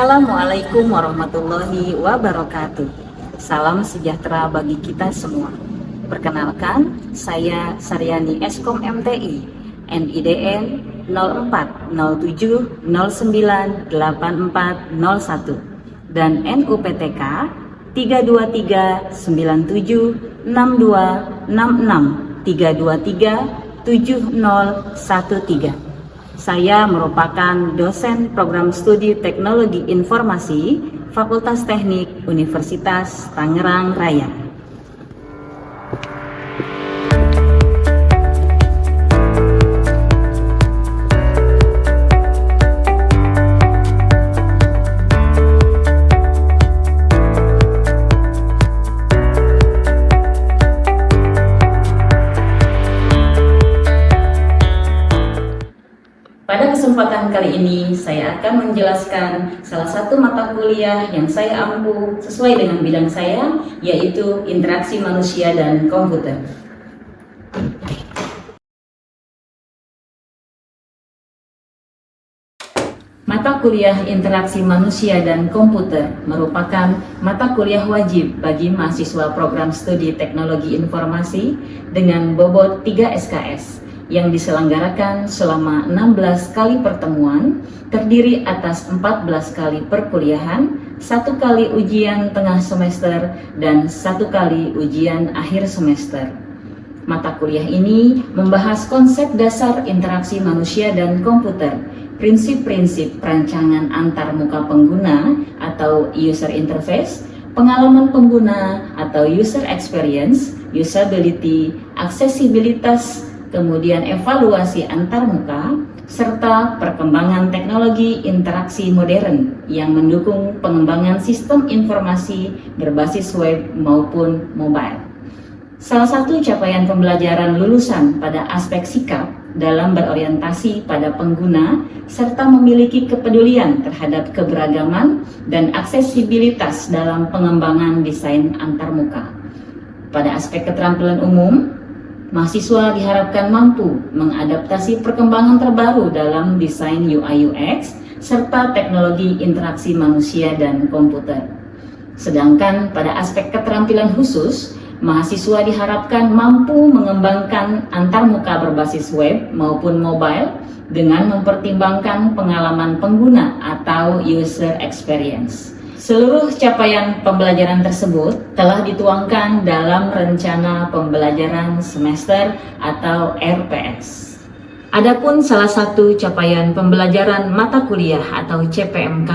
Assalamualaikum warahmatullahi wabarakatuh. Salam sejahtera bagi kita semua. Perkenalkan, saya Saryani Eskom MTI, NIDN 0407098401 dan NUPTK 3239766 3237013. Saya merupakan dosen program studi Teknologi Informasi Fakultas Teknik Universitas Tangerang Raya. Pada kesempatan kali ini, saya akan menjelaskan salah satu mata kuliah yang saya ampu sesuai dengan bidang saya, yaitu interaksi manusia dan komputer. Mata kuliah interaksi manusia dan komputer merupakan mata kuliah wajib bagi mahasiswa program studi teknologi informasi dengan bobot 3 SKS. Yang diselenggarakan selama 16 kali pertemuan, terdiri atas 14 kali perkuliahan, 1 kali ujian tengah semester, dan 1 kali ujian akhir semester. Mata kuliah ini membahas konsep dasar interaksi manusia dan komputer, prinsip-prinsip perancangan antarmuka pengguna atau user interface, pengalaman pengguna atau user experience, usability, aksesibilitas, kemudian evaluasi antarmuka, serta perkembangan teknologi interaksi modern yang mendukung pengembangan sistem informasi berbasis web maupun mobile. Salah satu capaian pembelajaran lulusan pada aspek sikap dalam berorientasi pada pengguna serta memiliki kepedulian terhadap keberagaman dan aksesibilitas dalam pengembangan desain antarmuka. Pada aspek keterampilan umum, mahasiswa diharapkan mampu mengadaptasi perkembangan terbaru dalam desain UI/UX serta teknologi interaksi manusia dan komputer. Sedangkan pada aspek keterampilan khusus, mahasiswa diharapkan mampu mengembangkan antarmuka berbasis web maupun mobile dengan mempertimbangkan pengalaman pengguna atau user experience. Seluruh capaian pembelajaran tersebut telah dituangkan dalam rencana pembelajaran semester atau RPS. Adapun salah satu capaian pembelajaran mata kuliah atau CPMK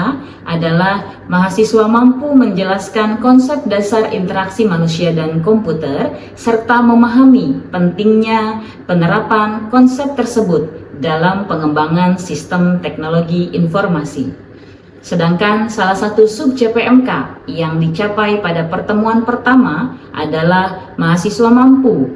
adalah mahasiswa mampu menjelaskan konsep dasar interaksi manusia dan komputer serta memahami pentingnya penerapan konsep tersebut dalam pengembangan sistem teknologi informasi. Sedangkan salah satu sub CPMK yang dicapai pada pertemuan pertama adalah mahasiswa mampu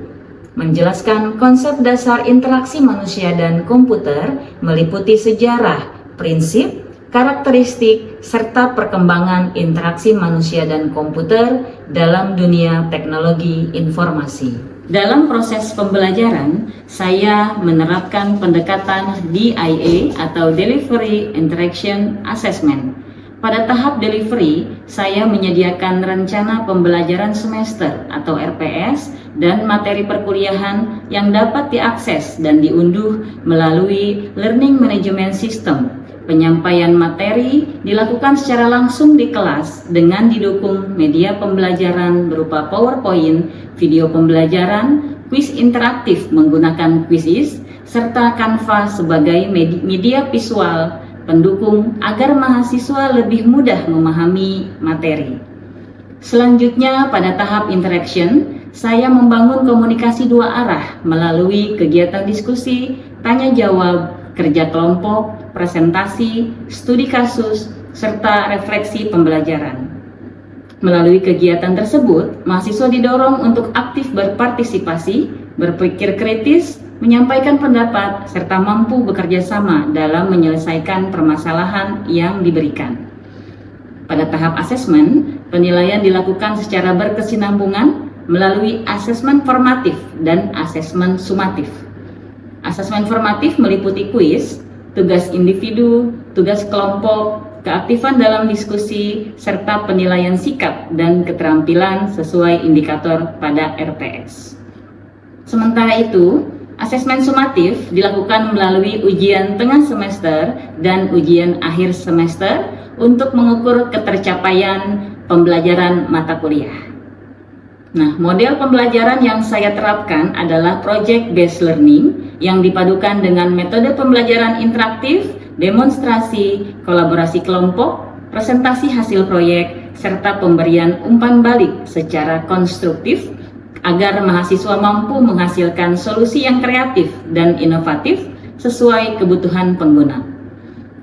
menjelaskan konsep dasar interaksi manusia dan komputer meliputi sejarah, prinsip, karakteristik, serta perkembangan interaksi manusia dan komputer dalam dunia teknologi informasi. Dalam proses pembelajaran, saya menerapkan pendekatan DIA atau Delivery Interaction Assessment. Pada tahap delivery, saya menyediakan rencana pembelajaran semester atau RPS dan materi perkuliahan yang dapat diakses dan diunduh melalui Learning Management System. Penyampaian materi dilakukan secara langsung di kelas dengan didukung media pembelajaran berupa PowerPoint, video pembelajaran, kuis interaktif menggunakan Quizizz, serta Canva sebagai media visual pendukung agar mahasiswa lebih mudah memahami materi. Selanjutnya pada tahap interaction, saya membangun komunikasi dua arah melalui kegiatan diskusi, tanya jawab, kerja kelompok, presentasi, studi kasus, serta refleksi pembelajaran. Melalui kegiatan tersebut, mahasiswa didorong untuk aktif berpartisipasi, berpikir kritis, menyampaikan pendapat, serta mampu bekerja sama dalam menyelesaikan permasalahan yang diberikan. Pada tahap asesmen, penilaian dilakukan secara berkesinambungan melalui asesmen formatif dan asesmen sumatif. Asesmen formatif meliputi kuis, tugas individu, tugas kelompok, keaktifan dalam diskusi, serta penilaian sikap dan keterampilan sesuai indikator pada RPS. Sementara itu, asesmen sumatif dilakukan melalui ujian tengah semester dan ujian akhir semester untuk mengukur ketercapaian pembelajaran mata kuliah. Nah, model pembelajaran yang saya terapkan adalah project based learning yang dipadukan dengan metode pembelajaran interaktif, demonstrasi, kolaborasi kelompok, presentasi hasil proyek, serta pemberian umpan balik secara konstruktif agar mahasiswa mampu menghasilkan solusi yang kreatif dan inovatif sesuai kebutuhan pengguna.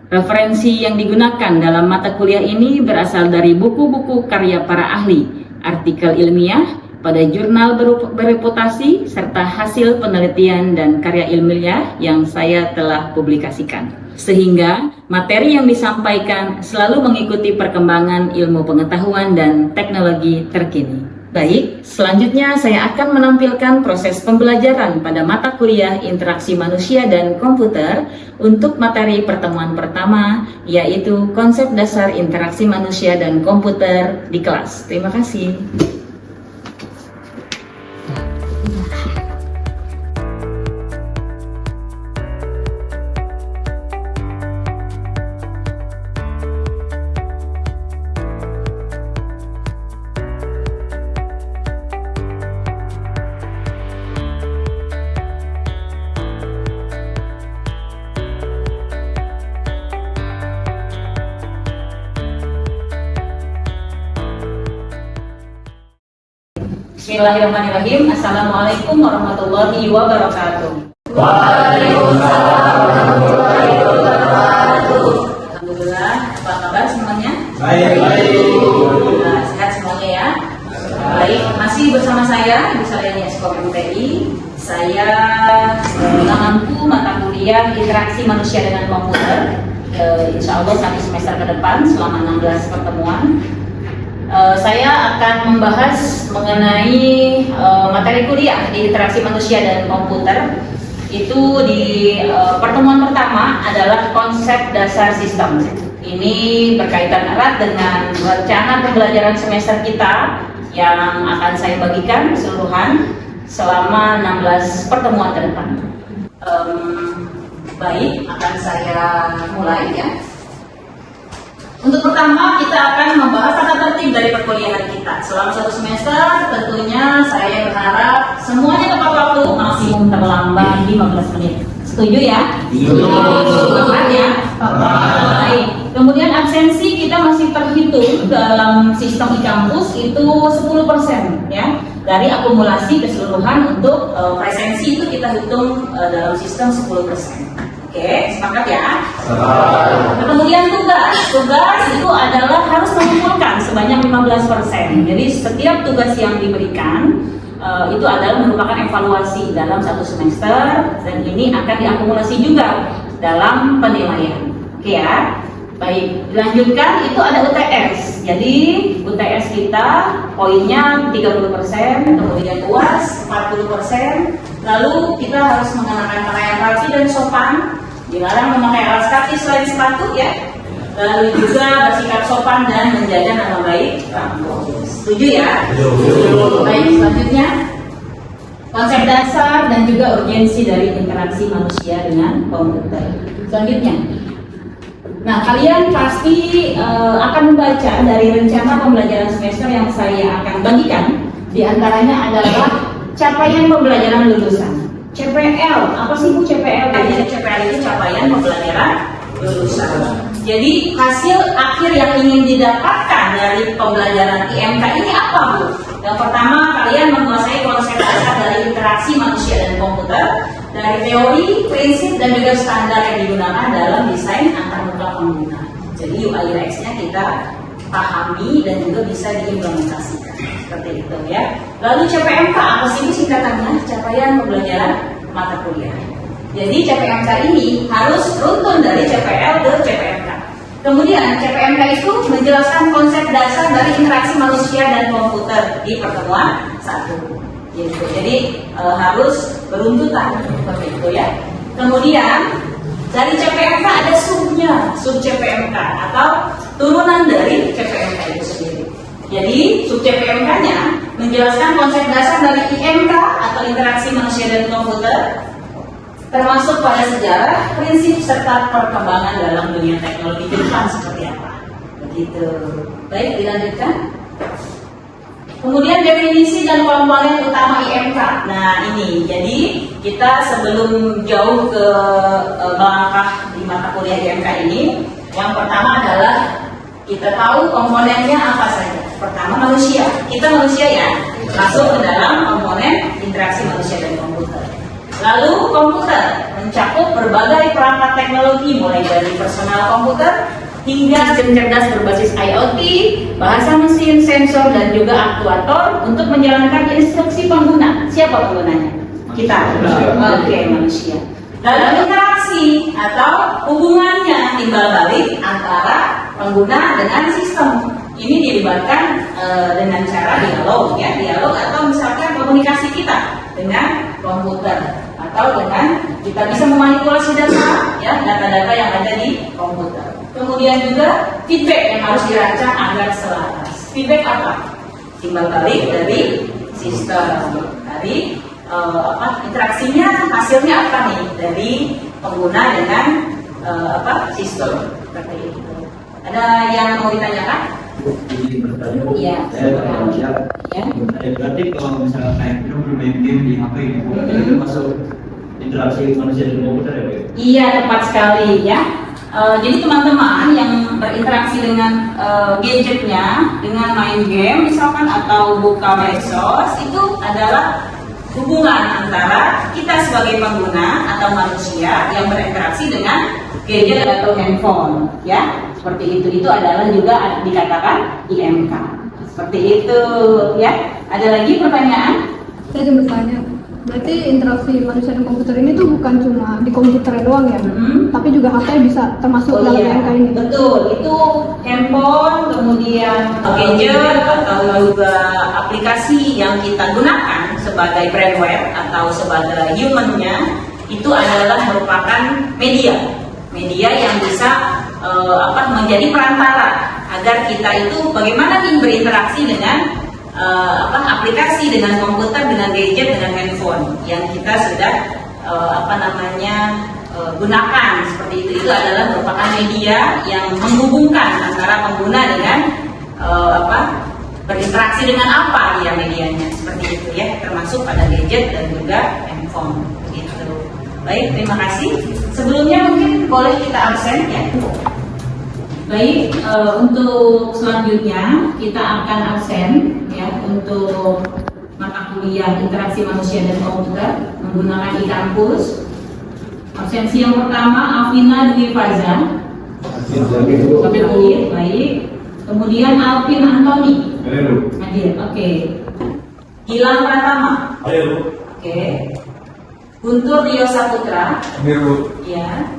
Referensi yang digunakan dalam mata kuliah ini berasal dari buku-buku karya para ahli, artikel ilmiah pada jurnal bereputasi, serta hasil penelitian dan karya ilmiah yang saya telah publikasikan. Sehingga materi yang disampaikan selalu mengikuti perkembangan ilmu pengetahuan dan teknologi terkini. Baik, selanjutnya saya akan menampilkan proses pembelajaran pada mata kuliah interaksi manusia dan komputer untuk materi pertemuan pertama, yaitu konsep dasar interaksi manusia dan komputer di kelas. Terima kasih. Bismillahirrahmanirrahim. Assalamualaikum warahmatullahi wabarakatuh. Waalaikumsalam warahmatullahi wabarakatuh. Alhamdulillah, apa kabar semuanya? Baik. Nah, sehat semuanya ya. Baik, masih bersama saya, Ibu Saliani Eskom MTI. Saya mengampu mata kuliah interaksi manusia dengan komputer. Insya Allah 1 semester ke depan selama 16 pertemuan. Saya akan membahas mengenai materi kuliah di interaksi manusia dan komputer. Itu di pertemuan pertama adalah konsep dasar sistem. Ini berkaitan erat dengan rencana pembelajaran semester kita yang akan saya bagikan keseluruhan selama 16 pertemuan ke depan. Baik, akan saya mulai ya. Untuk pertama, kita akan membahas tata tertib dari perkuliahan kita. Selama 1 semester, tentunya saya berharap semuanya tepat waktu, maksimum terlambat 15 menit. Setuju ya? Setuju. Tepat ya? Baik. Kemudian absensi kita masih terhitung dalam sistem e-kampus itu 10% ya. Dari akumulasi keseluruhan untuk presensi itu kita hitung dalam sistem 10%. Oke, sepakat ya? Kemudian tugas itu adalah harus mengumpulkan sebanyak 15%. Jadi setiap tugas yang diberikan itu adalah merupakan evaluasi dalam 1 semester dan ini akan diakumulasi juga dalam penilaian. Oke ya? Baik, dilanjutkan itu ada UTS. Jadi UTS kita poinnya 30%, kemudian UAS 40%. Lalu kita harus mengenakan pakaian rapi dan sopan. Dilarang memakai alas kaki selain sepatu ya. Lalu juga bersikap sopan dan menjaga nama baik kampus. Setuju ya? Setuju. Baik, selanjutnya konsep dasar dan juga urgensi dari interaksi manusia dengan komputer. Selanjutnya, nah kalian pasti akan membaca dari rencana pembelajaran semester yang saya akan bagikan. Di antaranya adalah capaian pembelajaran lulusan. CPL, apa sih Bu CPL? Jadi CPL itu capaian pembelajaran lulusan. Jadi hasil akhir yang ingin didapatkan dari pembelajaran IMK ini apa Bu? Yang pertama, kalian menguasai konsep dasar dari interaksi manusia dan komputer, dari teori, prinsip, dan juga standar yang digunakan dalam desain antarmuka pengguna. Jadi UI UX-nya kita pahami dan juga bisa diimplementasikan seperti itu ya. Lalu CPMK apa sih singkatannya? Capaian pembelajaran mata kuliah. Jadi CPMK ini harus runtun dari CPL ke CPMK. Kemudian CPMK itu menjelaskan konsep dasar dari interaksi manusia dan komputer di pertemuan 1. Gitu. Jadi harus beruntutan seperti itu ya. Kemudian Dari CPMK ada subnya, sub CPMK atau turunan dari CPMK itu sendiri. Jadi sub CPMK-nya menjelaskan konsep dasar dari IMK atau interaksi manusia dan komputer, termasuk pada sejarah, prinsip serta perkembangan dalam dunia teknologi ke depan seperti apa. Begitu. Baik, dilanjutkan. Kemudian definisi dan komponen utama IMK. Nah ini, jadi kita sebelum jauh ke melangkah di mata kuliah IMK ini, yang pertama adalah kita tahu komponennya apa saja. Pertama manusia, kita manusia ya, masuk ke dalam komponen interaksi manusia dan komputer. Lalu komputer mencakup berbagai perangkat teknologi, mulai dari personal komputer hingga sistem cerdas berbasis IoT, bahasa mesin, sensor, dan juga aktuator untuk menjalankan instruksi pengguna. Siapa penggunanya? Kita. Oke, manusia. Dalam interaksi atau hubungannya timbal balik antara pengguna dengan sistem. Ini dilibatkan dengan cara dialog, ya, dialog atau misalkan komunikasi kita dengan komputer atau dengan kita bisa memanipulasi data, ya, data-data yang ada di komputer. Kemudian juga feedback yang harus dirancang agar selaras. Feedback apa? Timbal balik dari sistem, dari interaksinya, hasilnya apa nih dari pengguna dengan sistem seperti itu. Ada yang mau ditanyakan? Jadi bertanya, Iya. Ya. Berarti kalau misalnya kayak kita bermain game di HP itu masuk interaksi manusia dan komputer ya, Pak? Iya, tepat sekali ya. Jadi teman-teman yang berinteraksi dengan gadgetnya, dengan main game misalkan atau buka medsos, itu adalah hubungan antara kita sebagai pengguna atau manusia yang berinteraksi dengan gadget atau handphone, ya. Seperti itu adalah juga dikatakan IMK. Seperti itu, ya. Ada lagi pertanyaan? Saya ingin bertanya, berarti interaksi manusia dan komputer ini tuh bukan cuma di komputer doang ya, tapi juga HP bisa termasuk dalam IMK ini. Betul, itu handphone, kemudian gadget atau juga aplikasi yang kita gunakan sebagai brainware atau sebagai humannya, itu adalah merupakan media yang bisa menjadi perantara agar kita itu bagaimana nih berinteraksi dengan aplikasi, dengan komputer, dengan gadget, dengan handphone yang kita sudah gunakan seperti itu. Itu adalah merupakan media yang menghubungkan antara pengguna dengan berinteraksi dengan apa dia medianya, seperti itu ya, termasuk pada gadget dan juga handphone begitu. Baik, terima kasih. Sebelumnya mungkin boleh kita absen ya. Baik, untuk selanjutnya kita akan absen ya untuk mata kuliah interaksi manusia dan komputer menggunakan e-kampus. Absensi yang pertama Afina Dwi Faza. Baik. Kemudian Alvin Antoni. Hadir. Oke. Gilang Pratama. Oke. Guntur Rio Saputra. Ya.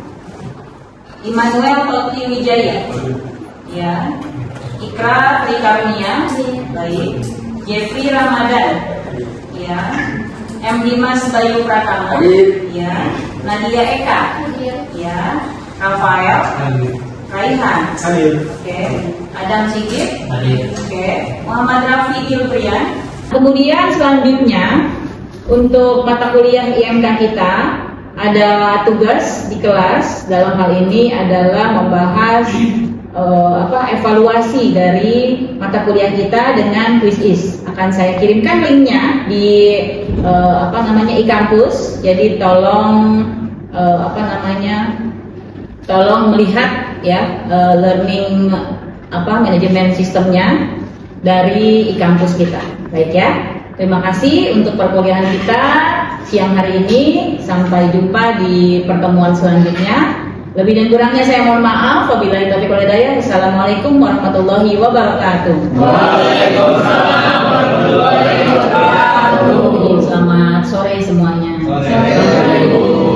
Immanuel Toti Wijaya. Ya. Ikra Trikarunia. Baik. Jeffrey Ramadan. Ya. M. Dimas Bayu Pratama. Ya. Nadia Eka. Ya. Rafael. Raihan. Oke. Adam Sigit. Oke. Muhammad Rafi Ilbrian. Kemudian selanjutnya untuk mata kuliah IMK kita ada tugas di kelas, dalam hal ini adalah membahas evaluasi dari mata kuliah kita dengan quiz. Akan saya kirimkan linknya di e-kampus. Jadi tolong tolong melihat ya learning manajemen sistemnya dari e-kampus kita. Baik ya. Terima kasih untuk perkuliahan kita siang hari ini. Sampai jumpa di pertemuan selanjutnya. Lebih dan kurangnya saya mohon maaf. Wabillahi taufiq wal hidayah. Assalamualaikum warahmatullahi wabarakatuh. Waalaikumsalam warahmatullahi wabarakatuh. Selamat sore semuanya. Assalamualaikum.